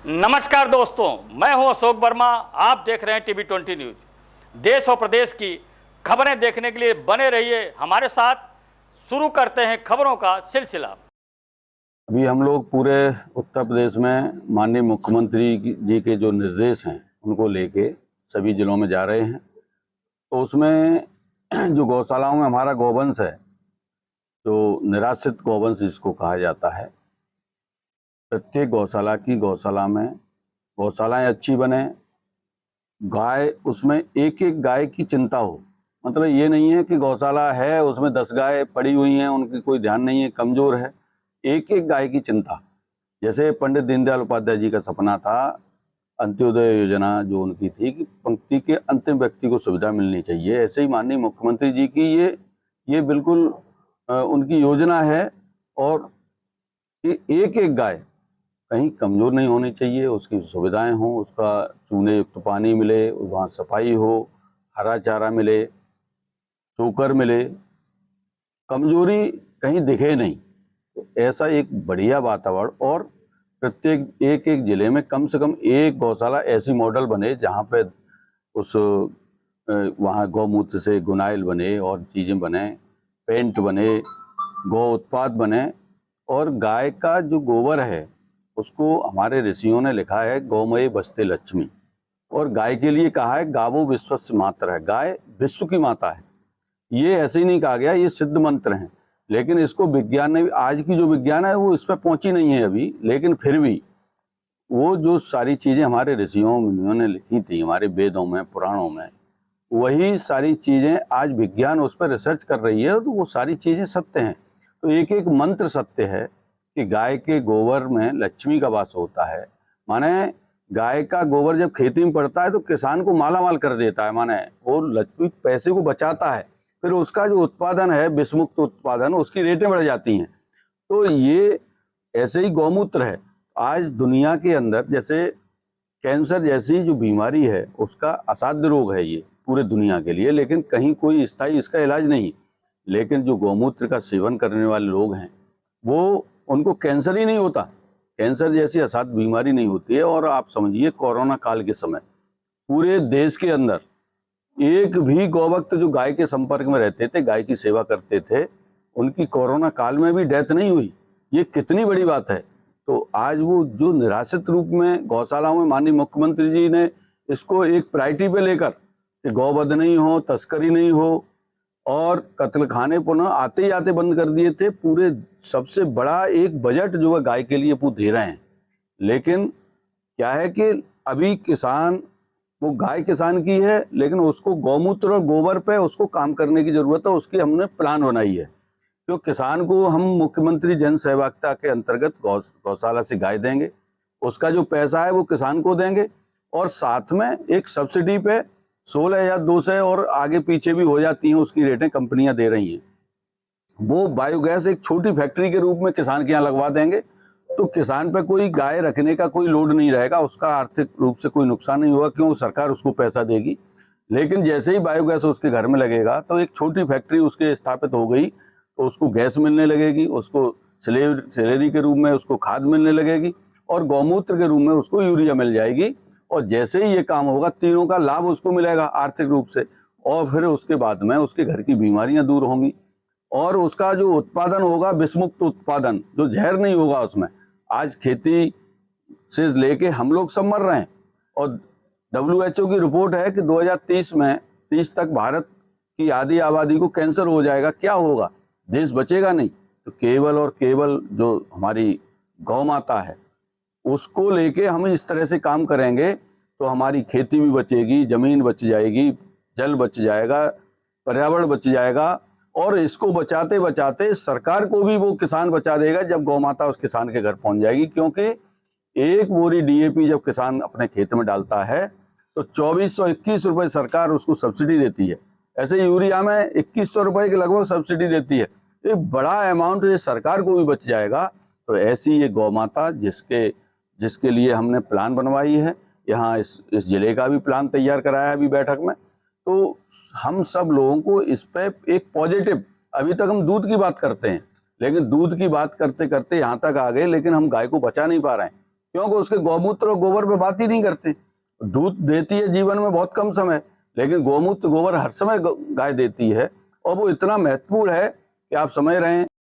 नमस्कार दोस्तों, मैं हूं अशोक वर्मा। आप देख रहे हैं टीवी 20 न्यूज। देश और प्रदेश की खबरें देखने के लिए बने रहिए हमारे साथ। शुरू करते हैं खबरों का सिलसिला। अभी हम लोग पूरे उत्तर प्रदेश में माननीय मुख्यमंत्री जी के जो निर्देश हैं उनको लेके सभी जिलों में जा रहे हैं। तो उसमें जो गौशालाओं में हमारा गौवंश है, जो निराश्रित गौवंश जिसको कहा जाता है, प्रत्येक गौशाला में गौशालाएं अच्छी बने, गाय उसमें एक एक गाय की चिंता हो। मतलब ये नहीं है कि गौशाला है उसमें 10 गाय पड़ी हुई हैं, उनकी कोई ध्यान नहीं है, कमज़ोर है। एक एक गाय की चिंता, जैसे पंडित दीनदयाल उपाध्याय जी का सपना था, अंत्योदय योजना जो उनकी थी कि पंक्ति के अंतिम व्यक्ति को सुविधा मिलनी चाहिए, ऐसे ही माननीय मुख्यमंत्री जी की ये बिल्कुल उनकी योजना है। और कि एक एक गाय कहीं कमज़ोर नहीं होनी चाहिए, उसकी सुविधाएं हों, उसका चूने युक्त पानी मिले, वहाँ सफाई हो, हरा चारा मिले, चोकर मिले, कमजोरी कहीं दिखे नहीं। तो ऐसा एक बढ़िया वातावरण, और प्रत्येक एक एक जिले में कम से कम एक गौशाला ऐसी मॉडल बने जहाँ पे उस वहाँ गौमूत्र से गुनाइल बने और चीज़ें बने, पेंट बने, गौ उत्पाद बने। और गाय का जो गोबर है उसको हमारे ऋषियों ने लिखा है गौमय बस्ते लक्ष्मी, और गाय के लिए कहा है गावो विश्वस्य मातरः है, गाय विश्व की माता है। ये ऐसे ही नहीं कहा गया, ये सिद्ध मंत्र हैं। लेकिन इसको विज्ञान ने, आज की जो विज्ञान है वो इस पर पहुंची नहीं है अभी, लेकिन फिर भी वो जो सारी चीज़ें हमारे ऋषियों मुनियों ने लिखी थी हमारे वेदों में, पुराणों में, वही सारी चीज़ें आज विज्ञान उस पर रिसर्च कर रही है, तो वो सारी चीज़ें सत्य हैं। तो एक एक मंत्र सत्य है कि गाय के गोबर में लक्ष्मी का वास होता है। माने गाय का गोबर जब खेती में पड़ता है तो किसान को माला माल कर देता है, माने वो लक्ष्मी पैसे को बचाता है। फिर उसका जो उत्पादन है, विषमुक्त उत्पादन, उसकी रेटें बढ़ जाती हैं। तो ये ऐसे ही गौमूत्र है। आज दुनिया के अंदर जैसे कैंसर जैसी जो बीमारी है उसका असाध्य रोग है ये पूरे दुनिया के लिए, लेकिन कहीं कोई स्थायी इसका इलाज नहीं। लेकिन जो गौमूत्र का सेवन करने वाले लोग हैं वो, उनको कैंसर ही नहीं होता, कैंसर जैसी असाध्य बीमारी नहीं होती है। और आप समझिए कोरोना काल के समय पूरे देश के अंदर एक भी गौभक्त जो गाय के संपर्क में रहते थे, गाय की सेवा करते थे, उनकी कोरोना काल में भी डेथ नहीं हुई। ये कितनी बड़ी बात है। तो आज वो जो निराश्रित रूप में गौशालाओं में माननीय मुख्यमंत्री जी ने इसको एक प्रायोरिटी पे लेकर कि गौवध नहीं हो, तस्करी नहीं हो, और कत्ल खाने पुनः आते ही आते बंद कर दिए थे। पूरे सबसे बड़ा एक बजट जो है गाय के लिए वो दे रहे हैं। लेकिन क्या है कि अभी किसान, वो गाय किसान की है, लेकिन उसको गौमूत्र और गोबर पे उसको काम करने की जरूरत है। उसकी हमने प्लान बनाई है। तो किसान को हम मुख्यमंत्री जन सहभागिता के अंतर्गत गौशाला से गाय देंगे, उसका जो पैसा है वो किसान को देंगे, और साथ में एक सब्सिडी पे 16 या 200 और आगे पीछे भी हो जाती हैं उसकी रेटें कंपनियां दे रही हैं, वो बायोगैस एक छोटी फैक्ट्री के रूप में किसान के यहाँ लगवा देंगे। तो किसान पे कोई गाय रखने का कोई लोड नहीं रहेगा, उसका आर्थिक रूप से कोई नुकसान नहीं होगा, क्यों सरकार उसको पैसा देगी। लेकिन जैसे ही बायोगैस उसके घर में लगेगा तो एक छोटी फैक्ट्री उसके स्थापित हो गई, तो उसको गैस मिलने लगेगी, उसको सैलरी के रूप में उसको खाद मिलने लगेगी, और गौमूत्र के रूप में उसको यूरिया मिल जाएगी। और जैसे ही ये काम होगा तीनों का लाभ उसको मिलेगा आर्थिक रूप से, और फिर उसके बाद में उसके घर की बीमारियां दूर होंगी, और उसका जो उत्पादन होगा विषमुक्त उत्पादन, जो जहर नहीं होगा उसमें। आज खेती से लेके हम लोग सब मर रहे हैं, और WHO की रिपोर्ट है कि 2030 तक भारत की आधी आबादी को कैंसर हो जाएगा। क्या होगा, देश बचेगा नहीं। तो केवल और केवल जो हमारी गौ माता है उसको लेके हम इस तरह से काम करेंगे तो हमारी खेती भी बचेगी, जमीन बच जाएगी, जल बच जाएगा, पर्यावरण बच जाएगा, और इसको बचाते बचाते सरकार को भी वो किसान बचा देगा जब गौ माता उस किसान के घर पहुंच जाएगी। क्योंकि एक बोरी DAP जब किसान अपने खेत में डालता है तो 2421 रुपये सरकार उसको सब्सिडी देती है। ऐसे यूरिया में 2100 रुपये के लगभग सब्सिडी देती है। एक बड़ा अमाउंट ये सरकार को भी बच जाएगा। तो ऐसी ये गौ माता जिसके लिए हमने प्लान बनवाई है, यहाँ इस जिले का भी प्लान तैयार कराया है अभी बैठक में। तो हम सब लोगों को इस पर एक पॉजिटिव, अभी तक हम दूध की बात करते हैं, लेकिन दूध की बात करते करते यहाँ तक आ गए, लेकिन हम गाय को बचा नहीं पा रहे हैं। क्योंकि उसके गौमूत्र और गोबर पे बात ही नहीं करते। दूध देती है जीवन में बहुत कम समय, लेकिन गौमूत्र गोबर हर समय गाय देती है, और वो इतना महत्वपूर्ण है कि आप समझ रहे हैं